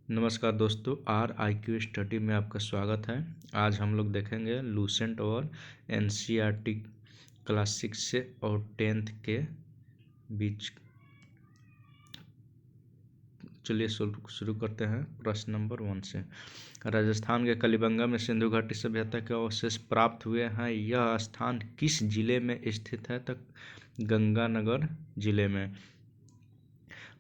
नमस्कार दोस्तों, RIQ study में आपका स्वागत है। आज हम लोग देखेंगे लूसेंट और NCERT क्लास 6 से और 10th के बीच। चलिए शुरू करते हैं प्रश्न नंबर 1 से। राजस्थान के कलिबंगा में सिंधु घाटी सभ्यता के अवशेष प्राप्त हुए हैं। यह स्थान किस जिले में स्थित है? तक गंगानगर जिले में।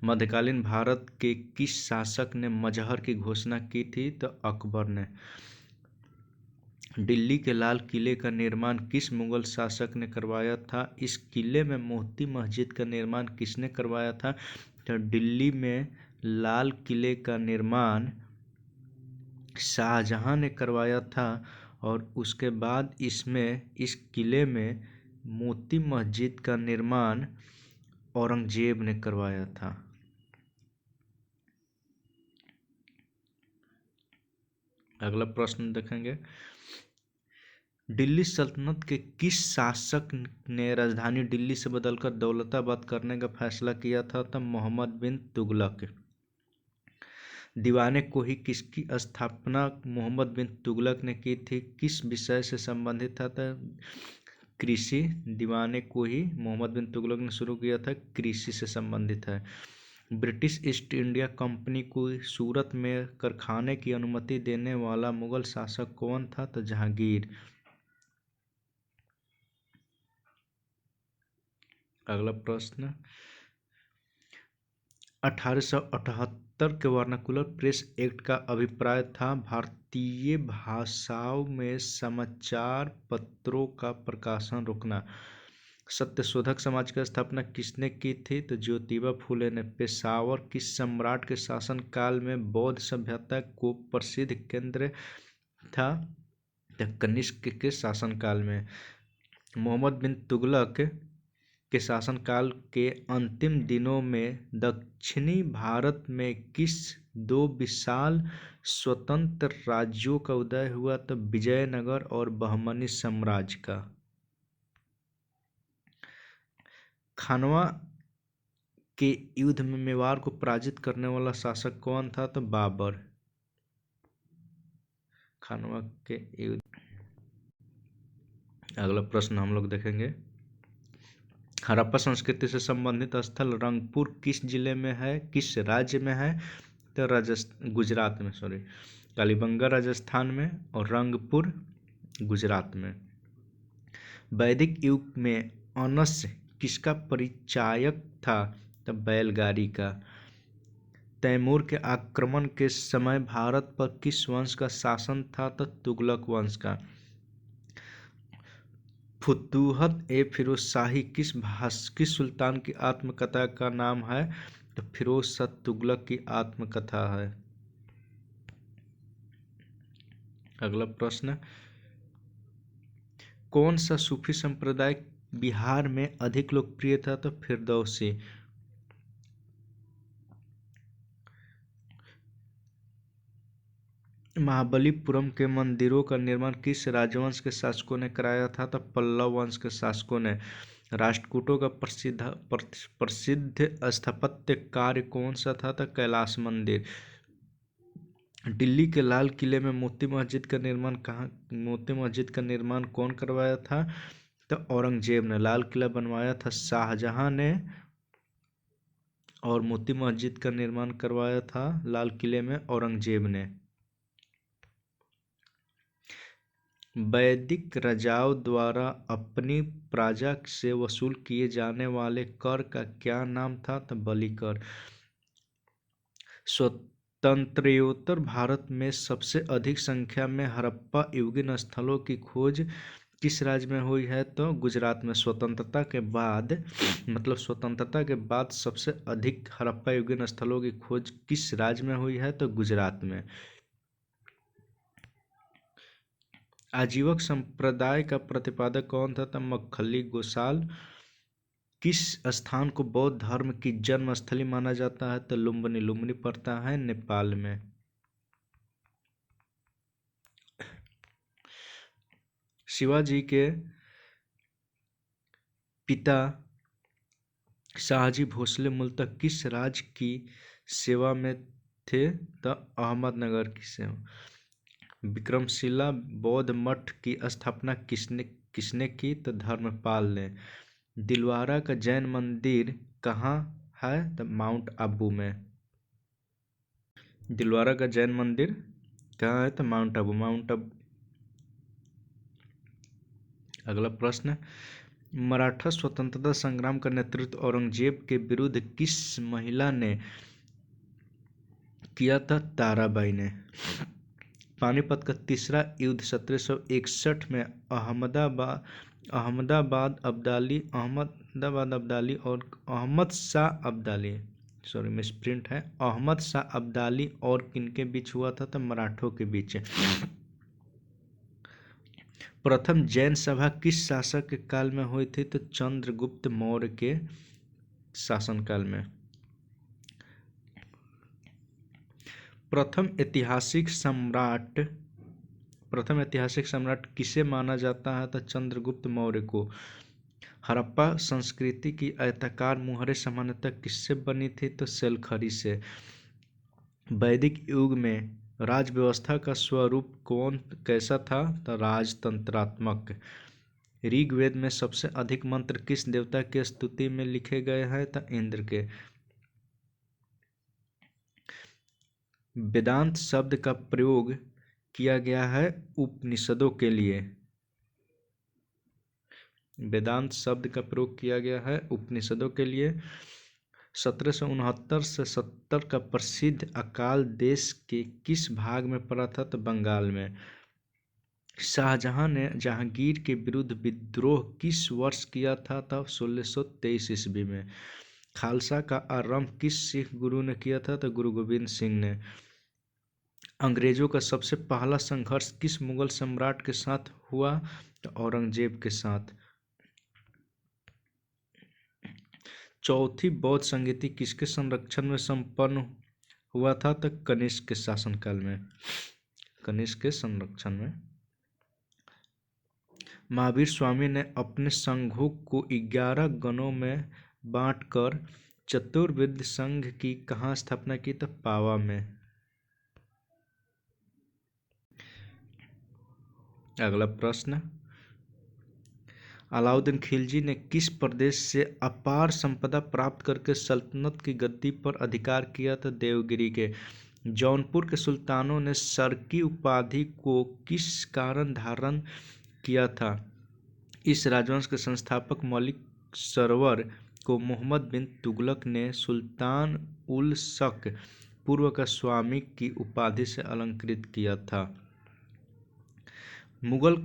मध्यकालीन भारत के किस शासक ने मजहर की घोषणा की थी? तो अकबर ने। दिल्ली के लाल किले का निर्माण किस मुगल शासक ने करवाया था? इस किले में मोती मस्जिद का निर्माण किसने करवाया था? तो दिल्ली में लाल किले का निर्माण शाहजहां ने करवाया था। और उसके बाद इस किले में मोती मस्जिद का निर्माण औरंगजेब ने करवाया था। अगला प्रश्न देखेंगे। दिल्ली सल्तनत के किस शासक ने राजधानी दिल्ली से बदलकर दौलताबाद करने का फैसला किया था? तब मोहम्मद बिन तुगलक। दीवाने कोही किसकी स्थापना मोहम्मद बिन तुगलक ने की थी? किस विषय से संबंधित था? कृषि। दीवाने कोही मोहम्मद बिन तुगलक ने शुरू किया था, कृषि से संबंधित है। ब्रिटिश ईस्ट इंडिया कंपनी को सूरत में कारखाने की अनुमति देने वाला मुगल शासक कौन था? तो जहांगीर। अगला प्रश्न। 1878 के वर्नाकुलर प्रेस एक्ट का अभिप्राय था भारतीय भाषाओं में समाचार पत्रों का प्रकाशन रोकना। सत्यशोधक समाज की स्थापना किसने की थी? तो ज्योतिबा फूले ने। पेशावर किस सम्राट के शासनकाल में बौद्ध सभ्यता को प्रसिद्ध केंद्र था? तो कनिष्क के शासनकाल में। मोहम्मद बिन तुगलक के शासनकाल के अंतिम दिनों में दक्षिणी भारत में किस दो विशाल स्वतंत्र राज्यों का उदय हुआ? तो विजयनगर और बहमनी साम्राज्य का। खानवा के युद्ध में मेवाड़ को पराजित करने वाला शासक कौन था? तो बाबर। खानवा के युद्ध। अगला प्रश्न हम लोग देखेंगे। हड़प्पा संस्कृति से संबंधित स्थल रंगपुर किस जिले में है? किस राज्य में है? तो गुजरात में। कालीबंगा राजस्थान में और रंगपुर गुजरात में। वैदिक युग में अनस किसका परिचायक था? तो बैलगाड़ी का। तैमूर के आक्रमण के समय भारत पर किस वंश का शासन था? तो तुगलक वंश का। फुतूहत ए फिरोज शाही किस सुल्तान की आत्मकथा का नाम है? तो फिरोज शाह तुगलक की आत्मकथा है। अगला प्रश्न। कौन सा सूफी संप्रदाय बिहार में अधिक लोकप्रिय था? तो फिरदौसी। महाबलीपुरम के मंदिरों का निर्माण किस राजवंश के शासकों ने कराया था? तो पल्लव वंश के शासकों ने। राष्ट्रकूटों का प्रसिद्ध स्थापत्य कार्य कौन सा था? तो कैलाश मंदिर। दिल्ली के लाल किले में मोती मस्जिद का निर्माण कौन करवाया था? तो औरंगजेब ने। लाल किला बनवाया था शाहजहां ने और मोती मस्जिद का निर्माण करवाया था लाल किले में औरंगजेब ने। वैदिक राजाओं द्वारा अपनी प्रजा से वसूल किए जाने वाले कर का क्या नाम था? तो बलि कर। स्वतंत्रोत्तर भारत में सबसे अधिक संख्या में हड़प्पा युगीन स्थलों की खोज किस राज्य में हुई है? तो गुजरात में। स्वतंत्रता के बाद सबसे अधिक हड़प्पा युगीन स्थलों की खोज किस राज्य में हुई है? तो गुजरात में। आजीवक संप्रदाय का प्रतिपादक कौन था? तो मक्खली गोसाल। किस स्थान को बौद्ध धर्म की जन्म स्थली माना जाता है? तो लुम्बिनी। लुम्बिनी पड़ता है नेपाल में। शिवाजी के पिता शाहजी भोसले मूलतः किस राज्य की सेवा में थे तो अहमदनगर की से। विक्रमशिला बौद्ध मठ की स्थापना किसने किसने की तो धर्मपाल ने। दिलवारा का जैन मंदिर कहाँ है तो माउंट आबू में। दिलवारा का जैन मंदिर कहाँ है तो माउंट आबू। अगला प्रश्न, मराठा स्वतंत्रता संग्राम का नेतृत्व औरंगजेब के विरुद्ध किस महिला ने किया था? ताराबाई ने। पानीपत का तीसरा युद्ध 1761 में अहमदाबाद अब्दाली और अहमद शाह अब्दाली मिसप्रिंट है, अहमद शाह अब्दाली और किनके बीच हुआ था? तो मराठों के बीच। प्रथम जैन सभा किस शासक के काल में हुई थी? तो चंद्रगुप्त मौर्य के शासनकाल में। प्रथम ऐतिहासिक सम्राट किसे माना जाता है? तो चंद्रगुप्त मौर्य को। हड़प्पा संस्कृति की आयताकार मुहरें सामान्यतः किससे बनी थी? तो शैलखड़ी से। वैदिक युग में राज व्यवस्था का स्वरूप कैसा था? तो राजतंत्रात्मक। ऋग्वेद में सबसे अधिक मंत्र किस देवता की स्तुति में लिखे गए हैं? तो इंद्र के। वेदांत शब्द का प्रयोग किया गया है उपनिषदों के लिए। वेदांत शब्द का प्रयोग किया गया है उपनिषदों के लिए। 1769 से 70 का प्रसिद्ध अकाल देश के किस भाग में पड़ा था? तो बंगाल में। शाहजहां ने जहांगीर के विरुद्ध विद्रोह किस वर्ष किया था? तब 1623 ईस्वी में। खालसा का आरंभ किस सिख गुरु ने किया था? तो गुरु गोविंद सिंह ने। अंग्रेजों का सबसे पहला संघर्ष किस मुगल सम्राट के साथ हुआ? तो औरंगजेब के साथ। चौथी बौद्ध संगीति किसके संरक्षण में संपन्न हुआ था? तो कनिष्क के शासनकाल में। कनिष्क के संरक्षण में। महावीर स्वामी ने अपने संघों को 11 गणों में बांटकर चतुर्विध संघ की कहाँ स्थापना की? तो पावा में। अगला प्रश्न, अलाउद्दीन खिलजी ने किस प्रदेश से अपार संपदा प्राप्त करके सल्तनत की गद्दी पर अधिकार किया था? देवगिरी के। जौनपुर के सुल्तानों ने सर की उपाधि को किस कारण धारण किया था? इस राजवंश के संस्थापक मलिक सरवर को मोहम्मद बिन तुगलक ने सुल्तान उल शक पूर्व का स्वामी की उपाधि से अलंकृत किया था। मुगल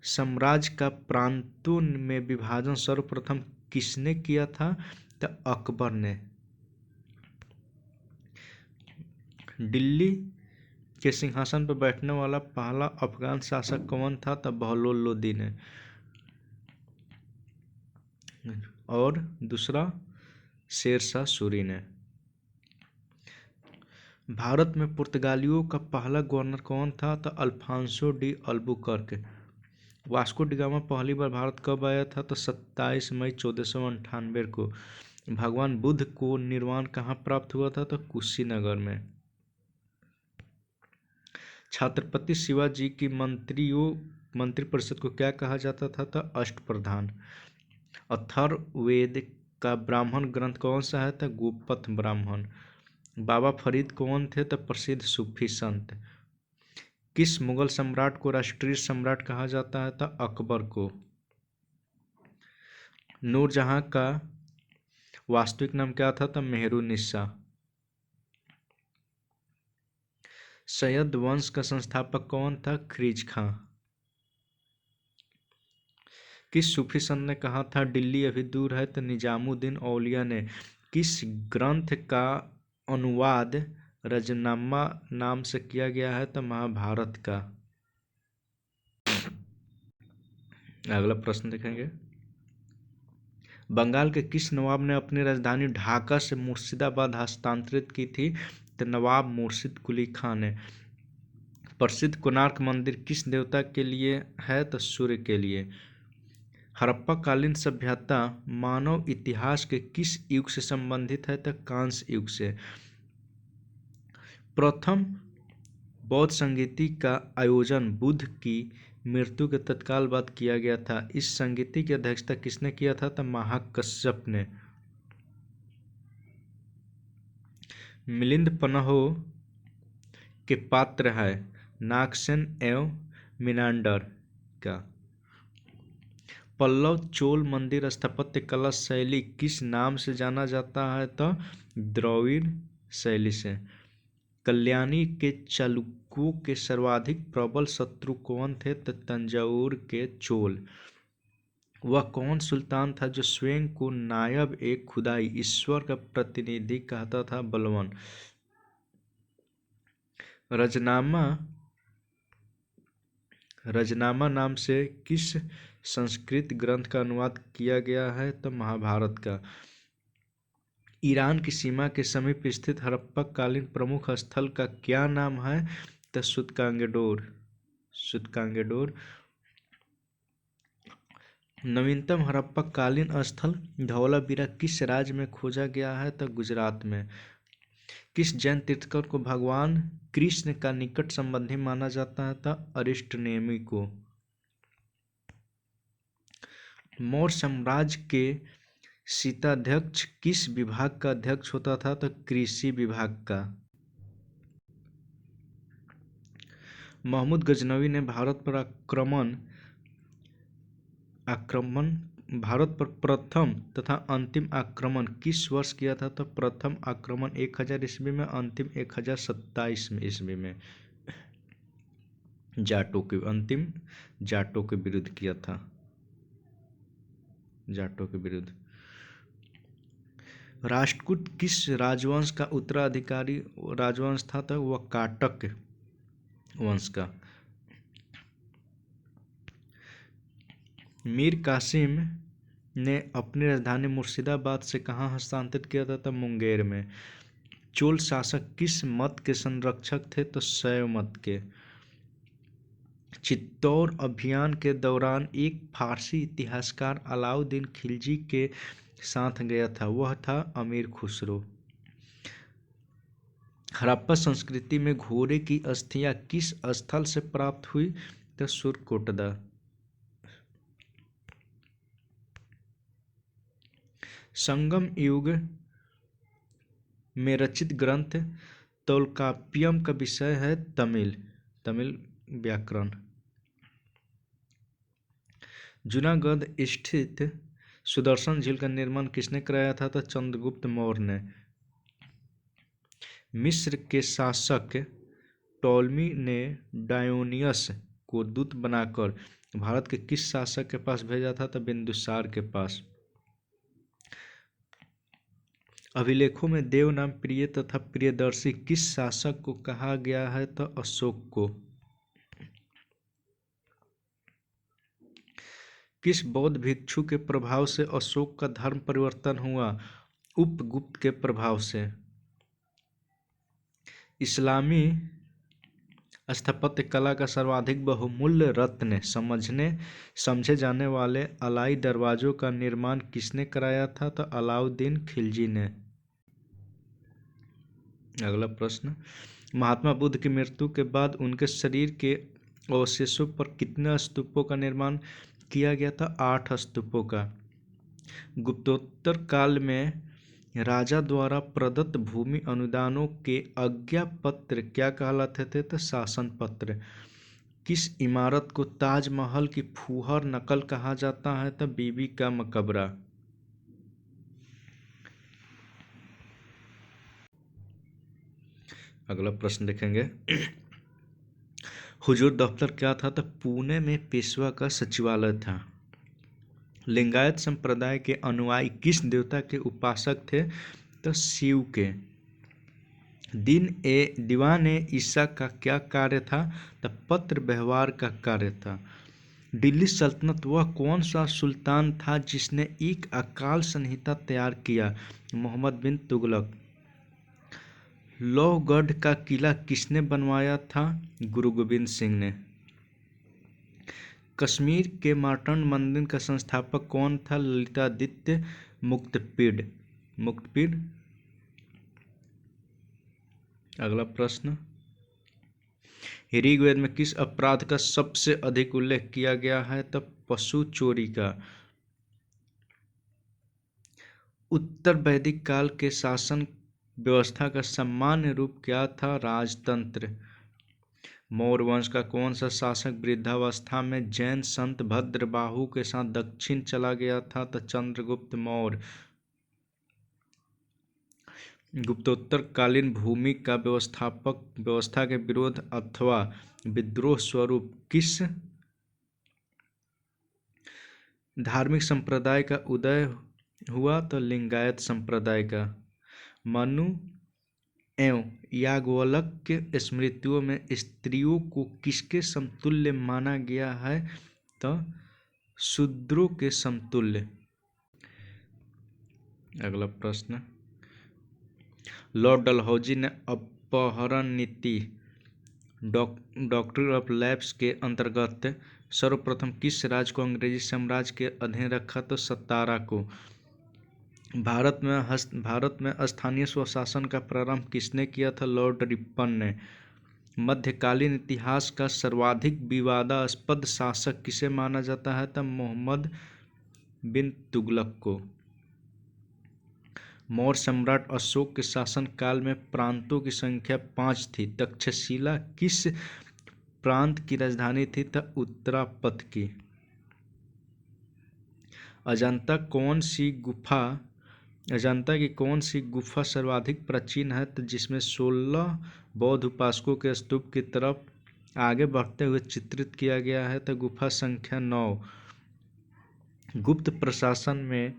साम्राज्य का प्रांतों में विभाजन सर्वप्रथम किसने किया था? तो अकबर ने। दिल्ली के सिंहासन पर बैठने वाला पहला अफगान शासक कौन था? तो बहलोल लोदी ने। और दूसरा शेरशाह सूरी ने। भारत में पुर्तगालियों का पहला गवर्नर कौन था? तो Alfonso de Albuquerque. Vasco da Gama पहली बार भारत कब आया था? तो 27 मई 1498 को। भगवान बुद्ध को निर्वाण कहाँ प्राप्त हुआ था? तो कुशीनगर में। छत्रपति शिवाजी की मंत्रिपरिषद को क्या कहा जाता था? तो अष्टप्रधान। अथर्ववेद का ब्राह्मण ग्रंथ कौन सा है? तो गोपथ ब्राह्मण। बाबा फरीद कौन थे? तो प्रसिद्ध सूफी संत। किस मुगल सम्राट को राष्ट्रीय सम्राट कहा जाता है? तो अकबर को। नूरजहां का वास्तविक नाम क्या था? तो मेहरुन्निसा। सैयद वंश का संस्थापक कौन था? ख्रीज खां। किस सूफी संत ने कहा था दिल्ली अभी दूर है? तो निजामुद्दीन औलिया ने। किस ग्रंथ का अनुवाद रजनामा नाम से किया गया है? तो महाभारत का। अगला प्रश्न देखेंगे, बंगाल के किस नवाब ने अपनी राजधानी ढाका से मुर्शिदाबाद हस्तांतरित की थी? तो नवाब मुर्शिद कुली खां ने। प्रसिद्ध कोणार्क मंदिर किस देवता के लिए है? तो सूर्य के लिए। हड़प्पा कालीन सभ्यता मानव इतिहास के किस युग से संबंधित है? तो कांस्य युग से। प्रथम बौद्ध संगीति का आयोजन बुद्ध की मृत्यु के तत्काल बाद किया गया था। इस संगीति की अध्यक्षता किसने किया था? तो महाकश्यप ने। मिलिंद पन्ह के पात्र है नागसेन एवं मिनांडर का। पल्लव चोल मंदिर स्थापत्य कला शैली किस नाम से जाना जाता है? तो द्रविड़ शैली से। कल्याणी के चालुक्यों के सर्वाधिक प्रबल शत्रु कौन थे? तो तंजावुर के चोल। वह कौन सुल्तान था जो स्वयं को नायब एक खुदाई ईश्वर का प्रतिनिधि कहता था? बलवन। रजनामा नाम से किस संस्कृत ग्रंथ का अनुवाद किया गया है? तो महाभारत का। ईरान की सीमा के समीप स्थित हड़प्पा कालीन प्रमुख स्थल का क्या नाम है? तो सूतकांगेडोर। नवीनतम हड़प्पा कालीन स्थल धौलावीरा किस राज्य में खोजा गया है? तो गुजरात में। किस जैन तीर्थंकर को भगवान कृष्ण का निकट संबंधी माना जाता है? तो अरिष्टनेमी को। मौर्य साम्राज्य के शीताध्यक्ष किस विभाग का अध्यक्ष होता था? तो कृषि विभाग का। महमूद गजनवी ने भारत पर प्रथम तथा अंतिम आक्रमण किस वर्ष किया था? तो प्रथम आक्रमण 1000 ईस्वी में, अंतिम 1027 ईस्वी में। जाटों के विरुद्ध किया था। राष्ट्रकूट किस राजवंश का उत्तराधिकारी राजवंश था? तो वह काटक वंश का। मीर कासिम ने अपनी राजधानी मुर्शिदाबाद से कहाँ हस्तांतरित किया था? तो मुंगेर में। चोल शासक किस मत के संरक्षक थे? तो शैव मत के। चित्तौड़ अभियान के दौरान एक फारसी इतिहासकार अलाउद्दीन खिलजी के साथ गया था, वह था अमीर खुसरो। हड़प्पा संस्कृति में घोड़े की अस्थियां किस स्थल से प्राप्त हुई? तो सुरकोटदा। संगम युग में रचित ग्रंथ तोल्काप्पियम का विषय है तमिल व्याकरण। जूनागढ़ स्थित सुदर्शन झील का निर्माण किसने कराया था? तो चंद्रगुप्त मौर्य ने। मिस्र के शासक टॉलमी ने डायोनियस को दूत बनाकर भारत के किस शासक के पास भेजा था? तो बिंदुसार के पास। अभिलेखों में देव नाम प्रिय तथा प्रियदर्शी किस शासक को कहा गया है? तो अशोक को। किस बौद्ध भिक्षु के प्रभाव से अशोक का धर्म परिवर्तन हुआ? उपगुप्त के प्रभाव से। इस्लामी स्थापत्य कला का सर्वाधिक बहुमूल्य रत्न समझे जाने वाले अलाई दरवाजों का निर्माण किसने कराया था? तो अलाउद्दीन खिलजी ने। अगला प्रश्न, महात्मा बुद्ध की मृत्यु के बाद उनके शरीर के अवशेषों पर कितने स्तूपों का निर्माण किया गया था? 8 स्तूपों का। गुप्तोत्तर काल में राजा द्वारा प्रदत्त भूमि अनुदानों के आज्ञा पत्र क्या कहलाते थे? तो शासन पत्र। किस इमारत को ताजमहल की फूहर नकल कहा जाता है? तो बीबी का मकबरा। अगला प्रश्न देखेंगे, हुजूर दफ्तर क्या था? तो पुणे में पेशवा का सचिवालय था। लिंगायत संप्रदाय के अनुयायी किस देवता के उपासक थे? तो शिव के। दीवान ईसा का क्या कार्य था? तो पत्र व्यवहार का कार्य था। दिल्ली सल्तनत वह कौन सा सुल्तान था जिसने एक अकाल संहिता तैयार किया? मोहम्मद बिन तुगलक। लोहगढ़ का किला किसने बनवाया था? गुरु गोविंद सिंह ने। कश्मीर के मार्तंड मंदिर का संस्थापक कौन था? ललितादित्य मुक्तपीड। अगला प्रश्न, ऋग्वेद में किस अपराध का सबसे अधिक उल्लेख किया गया है? तब पशु चोरी का। उत्तर वैदिक काल के शासन व्यवस्था का सामान्य रूप क्या था? राजतंत्र। मौर्य वंश का कौन सा शासक वृद्धावस्था में जैन संत भद्रबाहु के साथ दक्षिण चला गया था? तो चंद्रगुप्त मौर्य। गुप्तोत्तर कालीन भूमि का व्यवस्था के विरोध अथवा विद्रोह स्वरूप किस धार्मिक संप्रदाय का उदय हुआ? तो लिंगायत संप्रदाय का। मनु एवं याज्ञवल्क्य के स्मृतियों में स्त्रियों को किसके समतुल्य माना गया है? तो शूद्रों के समतुल्य। अगला प्रश्न, लॉर्ड डलहौजी ने अपहरण नीति डॉक्ट्रिन ऑफ लैप्स के अंतर्गत सर्वप्रथम किस राज्य को अंग्रेजी साम्राज्य के अधीन रखा? तो सतारा को। भारत में स्थानीय स्वशासन का प्रारंभ किसने किया था? लॉर्ड रिपन ने। मध्यकालीन इतिहास का सर्वाधिक विवादास्पद शासक किसे माना जाता है? तब मोहम्मद बिन तुगलक को। मौर्य सम्राट अशोक के शासन काल में प्रांतों की संख्या 5 थी। तक्षशिला किस प्रांत की राजधानी थी? तब उत्तरापथ की। अजंता की कौन सी गुफा सर्वाधिक प्राचीन है? तो जिसमें 16 बौद्ध उपासकों के स्तूप की तरफ आगे बढ़ते हुए चित्रित किया गया है। तो गुफा संख्या 9। गुप्त प्रशासन में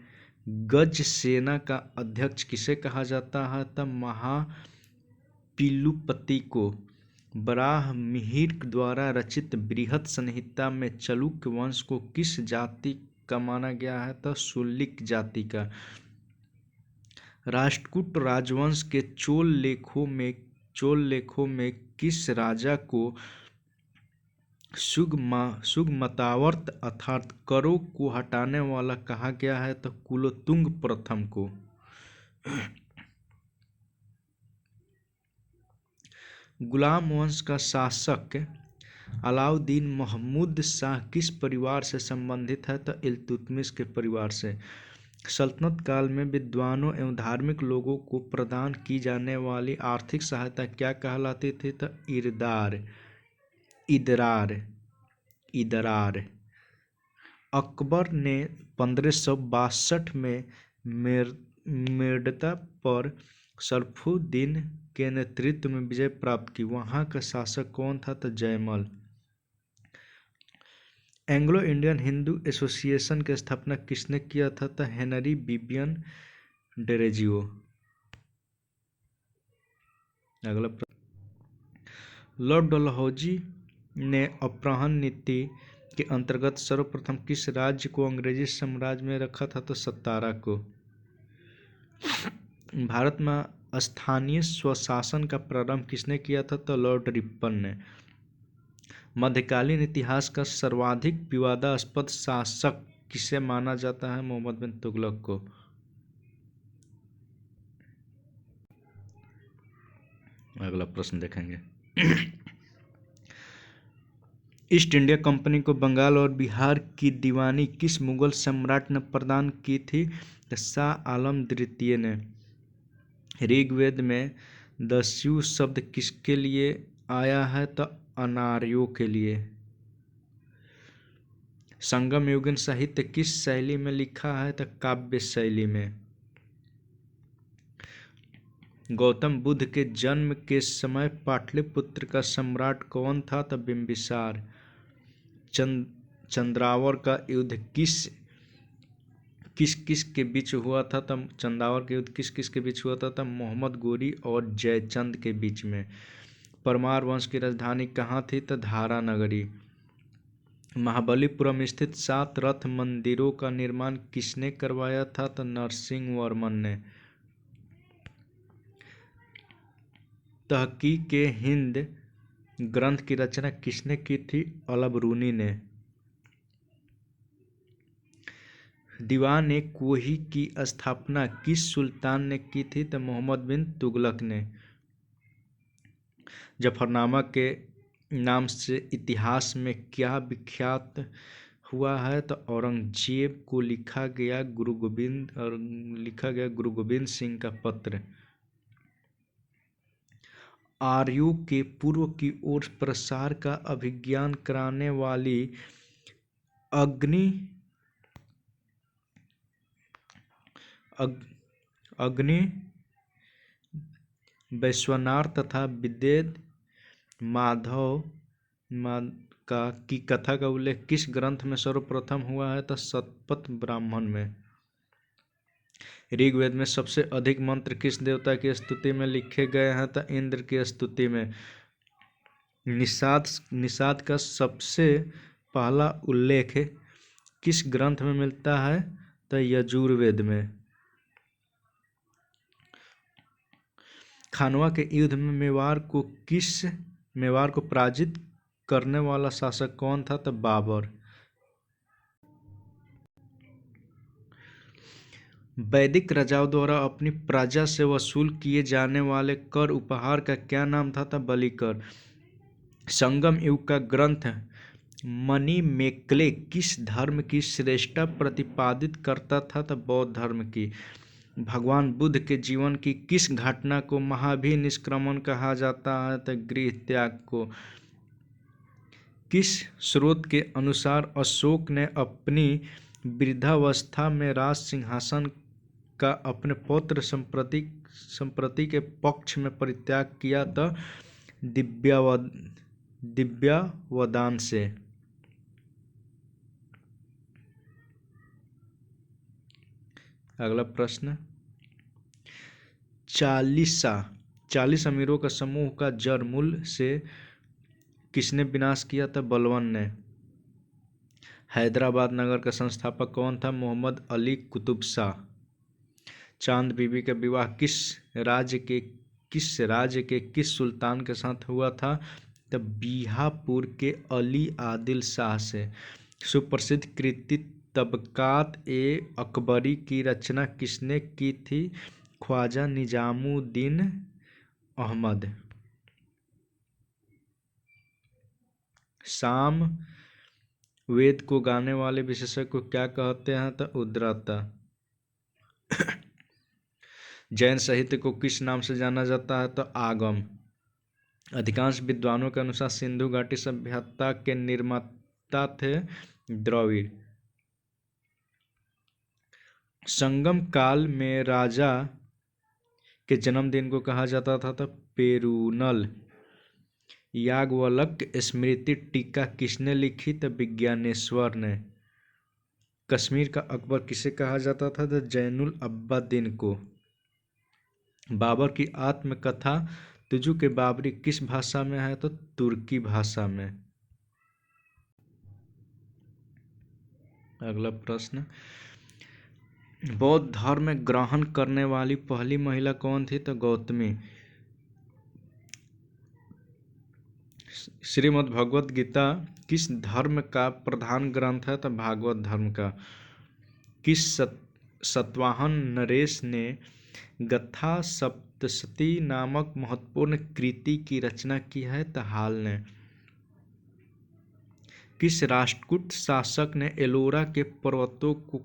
गज सेना का अध्यक्ष किसे कहा जाता है? तब महापिलुपति को। बराहमिहिर द्वारा रचित बृहत संहिता में चालुक्य वंश को किस जाति का माना गया है? तो शुल्लिक जाति का। राष्ट्रकूट राजवंश के चोल लेखों में किस राजा को सुगमतावर्त अर्थात करों को हटाने वाला कहा गया है? तो कुलोत्तुंग प्रथम को। गुलाम वंश का शासक अलाउद्दीन महमूद शाह किस परिवार से संबंधित है? तो इल्तुतमिश के परिवार से। सल्तनत काल में विद्वानों एवं धार्मिक लोगों को प्रदान की जाने वाली आर्थिक सहायता क्या कहलाती थी? तो इदरार। अकबर ने 1562 में मेड़ता पर शरफुद्दीन के नेतृत्व में विजय प्राप्त की। वहां का शासक कौन था? तो Jaimal. Anglo Indian Hindu association की स्थापना किसने किया था? तो हेनरी विवियन डेरोजियो। अगला लॉर्ड डलहौजी ने अपहरण नीति के अंतर्गत सर्वप्रथम किस राज्य को अंग्रेजी साम्राज्य में रखा था? तो सतारा को। भारत में स्थानीय स्वशासन का प्रारंभ किसने किया था? तो लॉर्ड रिपन ने। मध्यकालीन इतिहास का सर्वाधिक विवादास्पद शासक किसे माना जाता है? मोहम्मद बिन तुगलक को। अगला प्रश्न देखेंगे, ईस्ट इंडिया कंपनी को बंगाल और बिहार की दीवानी किस मुगल सम्राट ने प्रदान की थी? तो शाह आलम द्वितीय ने। ऋग्वेद में दस्यु शब्द किसके लिए आया है? तो अनार्यों के लिए। संगम युगीन साहित्य किस शैली में लिखा है? तो काव्य शैली में। गौतम बुद्ध के जन्म के समय पाटलिपुत्र का सम्राट कौन था? तो बिंबिसार। चंद्रावर का युद्ध किस किस के बीच हुआ था? तब चंद्रावर के युद्ध किस के बीच हुआ था? तब मोहम्मद गोरी और जयचंद के बीच में। परमार वंश की राजधानी कहाँ थी? तो धारा नगरी। महाबलीपुरम स्थित 7 रथ मंदिरों का निर्माण किसने करवाया था? तो नरसिंह वर्मन ने। तहकीक-ए-हिंद ग्रंथ की रचना किसने की थी? अलबरूनी ने। दीवान ए कोही की स्थापना किस सुल्तान ने की थी? तो मोहम्मद बिन तुगलक ने। जफरनामा के नाम से इतिहास में क्या विख्यात हुआ है? तो औरंगजेब को लिखा गया गुरु गोबिंद सिंह का पत्र। आर्यों के पूर्व की ओर प्रसार का अभिज्ञान कराने वाली अग्नि वैश्वानर तथा विदेह माधव की कथा का उल्लेख किस ग्रंथ में सर्वप्रथम हुआ है? तो शतपथ ब्राह्मण में। ऋग्वेद में सबसे अधिक मंत्र किस देवता की स्तुति में लिखे गए हैं? तो इंद्र की स्तुति में। निषाद का सबसे पहला उल्लेख किस ग्रंथ में मिलता है? तो यजुर्वेद में। खानवा के युद्ध में मेवाड़ को पराजित करने वाला शासक कौन था? तो बाबर। वैदिक राजाओं द्वारा अपनी प्रजा से वसूल किए जाने वाले कर उपहार का क्या नाम था? तो बलिकर। संगम युग का ग्रंथ मणिमेकले किस धर्म की श्रेष्ठता प्रतिपादित करता था? तो बौद्ध धर्म की। भगवान बुद्ध के जीवन की किस घटना को महाभिनिष्क्रमण कहा जाता है? तो गृह त्याग को। किस स्रोत के अनुसार अशोक ने अपनी वृद्धावस्था में राज सिंहासन का अपने पौत्र संप्रति के पक्ष में परित्याग किया? तो दिव्यावदान से। अगला प्रश्न, 40 अमीरों का समूह का जरमूल से किसने विनाश किया था? बलवन ने। हैदराबाद नगर का संस्थापक कौन था? मोहम्मद अली कुतुब शाह। चांद बीबी का विवाह किस राज्य के किस सुल्तान के साथ हुआ था? तो बीहापुर के अली आदिल शाह से। सुप्रसिद्ध कृति तबकात ए अकबरी की रचना किसने की थी? ख्वाजा निजामुद्दीन अहमद। साम वेद को गाने वाले विशेषज्ञ को क्या कहते हैं? तो उद्गाता। जैन साहित्य को किस नाम से जाना जाता है? तो आगम। अधिकांश विद्वानों के अनुसार सिंधु घाटी सभ्यता के निर्माता थे द्रविड़। संगम काल में राजा के जन्मदिन को कहा जाता था तो पेरुनल। याज्ञवल्क्य स्मृति टीका किसने लिखी? तो विज्ञानेश्वर ने। कश्मीर का अकबर किसे कहा जाता था? तो जैनुल अब्बादीन को। बाबर की आत्मकथा तुजु के बाबरी किस भाषा में है? तो तुर्की भाषा में। अगला प्रश्न, बौद्ध धर्म ग्रहण करने वाली पहली महिला कौन थी? तो गौतमी। श्रीमद् भगवत गीता किस धर्म का प्रधान ग्रंथ है? तो भागवत धर्म का। किस सतवाहन नरेश ने गथा सप्तशती नामक महत्वपूर्ण कृति की रचना की है? तो हाल ने। किस राष्ट्रकूट शासक ने एलोरा के पर्वतों को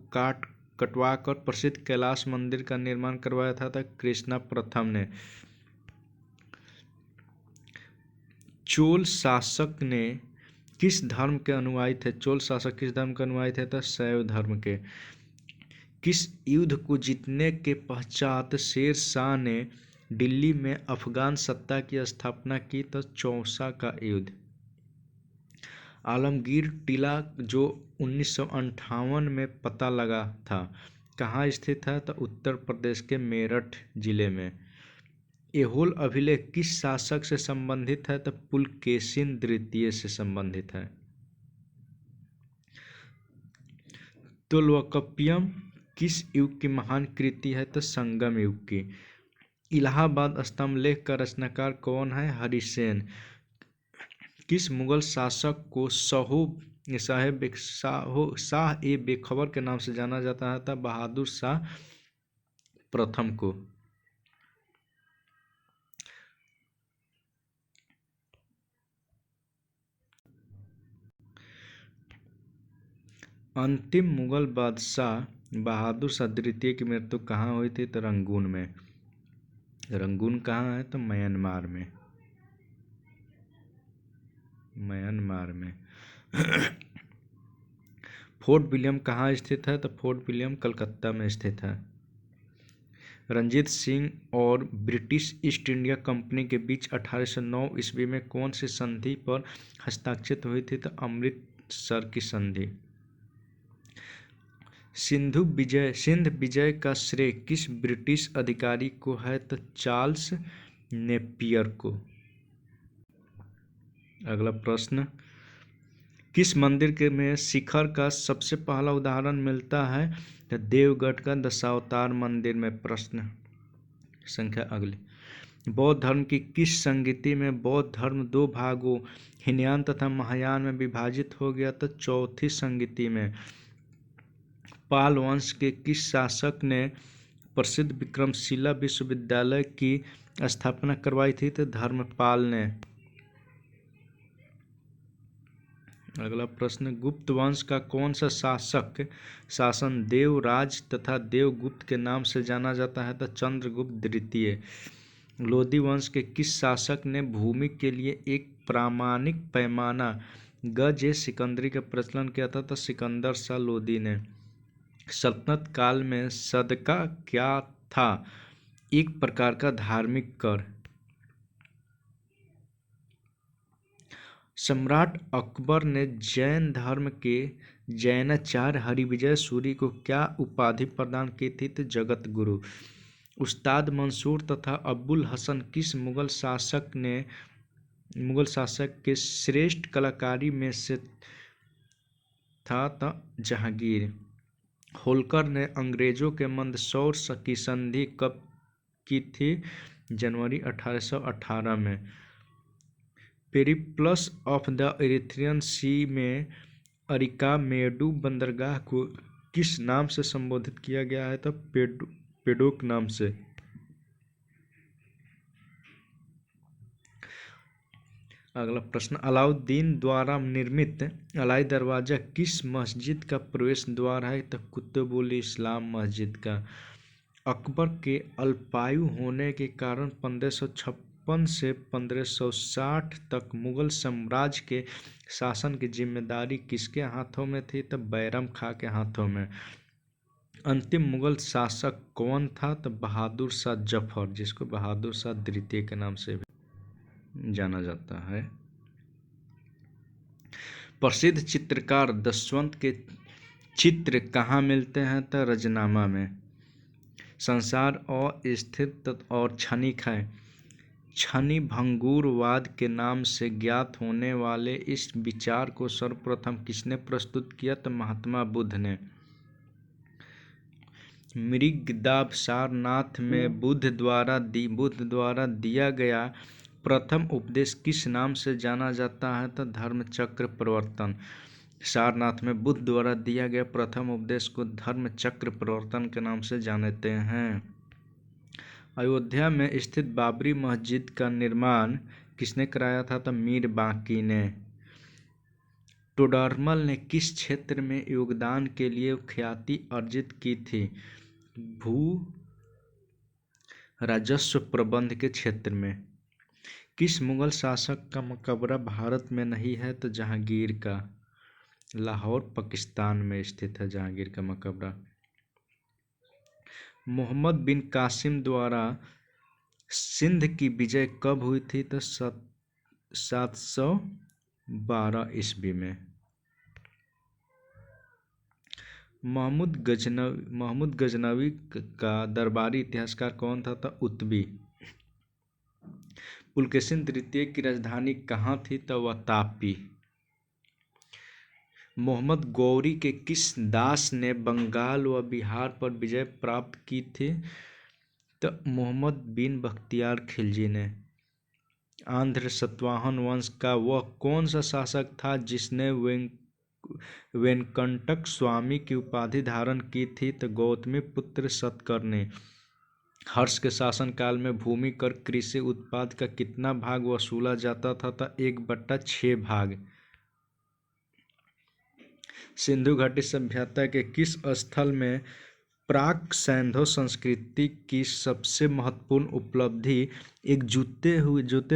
कटवाकर प्रसिद्ध कैलाश मंदिर का निर्माण करवाया था? तो कृष्णा प्रथम ने। चोल शासक किस धर्म के अनुयायी थे? तो शैव धर्म के। किस युद्ध को जीतने के पश्चात शेर शाह ने दिल्ली में अफगान सत्ता की स्थापना की? तो चौसा का युद्ध। आलमगीर टीला जो 1958 में पता लगा था कहाँ स्थित है? तो उत्तर प्रदेश के मेरठ जिले में। ऐहोल अभिलेख किस शासक से संबंधित है? तो पुलकेशिन द्वितीय से संबंधित है। तोल्काप्पियम किस युग की महान कृति है? तो संगम युग की। इलाहाबाद स्तंभ लेख का रचनाकार कौन है? हरिसेन। किस मुगल शासक को ये शाह ए बेखबर के नाम से जाना जाता था बहादुर शाह प्रथम को। अंतिम मुगल बादशाह बहादुर शाह द्वितीय की मृत्यु कहाँ हुई थी? तो रंगून में। रंगून कहाँ है? तो म्यांमार में। म्यांमार में। फोर्ट विलियम कहाँ स्थित है? तो फोर्ट विलियम कलकत्ता में स्थित है। रंजीत सिंह और ब्रिटिश ईस्ट इंडिया कंपनी के बीच 1809 ईस्वी में कौन सी संधि पर हस्ताक्षर हुई थी? तो अमृतसर की संधि। सिंध विजय का श्रेय किस ब्रिटिश अधिकारी को है? तो चार्ल्स नेपियर को। अगला प्रश्न, किस मंदिर के में शिखर का सबसे पहला उदाहरण मिलता है? तो देवगढ़ का दशावतार मंदिर में। प्रश्न संख्या अगली, बौद्ध धर्म की किस संगति में बौद्ध धर्म दो भागों हीनयान तथा महायान में विभाजित हो गया? तो चौथी संगति में। पाल वंश के किस शासक ने प्रसिद्ध विक्रमशिला विश्वविद्यालय की स्थापना करवाई थी? तो धर्मपाल ने। अगला प्रश्न, गुप्त वंश का कौन सा शासन देवराज तथा देवगुप्त के नाम से जाना जाता है? तो चंद्रगुप्त द्वितीय। लोदी वंश के किस शासक ने भूमि के लिए एक प्रामाणिक पैमाना गज सिकंदरी का प्रचलन किया था? तो सिकंदर शाह लोदी ने। सल्तनत काल में सदका क्या था? एक प्रकार का धार्मिक कर। सम्राट अकबर ने जैन धर्म के जैनाचार्य हरिविजय सूरी को क्या उपाधि प्रदान की थी? तो जगत गुरु। उस्ताद मंसूर तथा अबुल हसन किस मुगल शासक के श्रेष्ठ कलाकारी में से था? तो जहांगीर। होलकर ने अंग्रेजों के मंदसौर की संधि कब की थी? जनवरी 1818 में। पेरिप्लस ऑफ द इरिथ्रियन सी में अरिका मेडू बंदरगाह को किस नाम से संबोधित किया गया है? तो पेडोक नाम से। अगला प्रश्न, अलाउद्दीन द्वारा निर्मित अलाई दरवाजा किस मस्जिद का प्रवेश द्वार है? तो कुतुबुल इस्लाम मस्जिद का। अकबर के अल्पायु होने के कारण 1556 से 1560 तक मुगल साम्राज्य के शासन की जिम्मेदारी किसके हाथों में थी? तो बैरम खां के हाथों में। अंतिम मुगल शासक कौन था? तो बहादुर शाह जफर, जिसको बहादुर शाह द्वितीय के नाम से भी जाना जाता है। प्रसिद्ध चित्रकार दशवंत के चित्र कहाँ मिलते हैं? तो रजनामा में। संसार अस्थिर और क्षणिक है। क्षणिभंगुरवाद के नाम से ज्ञात होने वाले इस विचार को सर्वप्रथम किसने प्रस्तुत किया? तो महात्मा बुद्ध ने। मृगदाब सारनाथ में बुद्ध द्वारा दिया गया प्रथम उपदेश किस नाम से जाना जाता है? तो धर्मचक्र प्रवर्तन। सारनाथ में बुद्ध द्वारा दिया गया प्रथम उपदेश को धर्मचक्र प्रवर्तन के नाम से जानते हैं। अयोध्या में स्थित बाबरी मस्जिद का निर्माण किसने कराया था? तो मीर बांकी ने। टोडरमल ने किस क्षेत्र में योगदान के लिए ख्याति अर्जित की थी? भू राजस्व प्रबंध के क्षेत्र में। किस मुगल शासक का मकबरा भारत में नहीं है? तो जहांगीर का। लाहौर पाकिस्तान में स्थित है जहांगीर का मकबरा। मोहम्मद बिन कासिम द्वारा सिंध की विजय कब हुई थी? तो 712 ईस्वी में। महमूद गजनवी का दरबारी इतिहासकार कौन था? तो उत्बी। पुलकेशिन तृतीय की राजधानी कहाँ थी? तो वह तापी। मोहम्मद गौरी के किस दास ने बंगाल व बिहार पर विजय प्राप्त की थी? तो मोहम्मद बिन बख्तियार खिलजी ने। आंध्र सातवाहन वंश का वह कौन सा शासक था जिसने वेंकटक स्वामी की उपाधि धारण की थी, तो गौतमी पुत्र सतकर ने हर्ष के शासनकाल में भूमि कर कृषि उत्पाद का कितना भाग वसूला जाता था? 1/6 भाग। सिंधु घाटी सभ्यता के किस स्थल में प्राक सैंधव संस्कृति की सबसे महत्वपूर्ण उपलब्धि एक जोते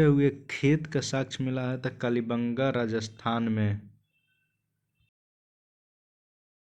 हुए खेत का साक्ष्य मिला है? तो कालीबंगा राजस्थान में।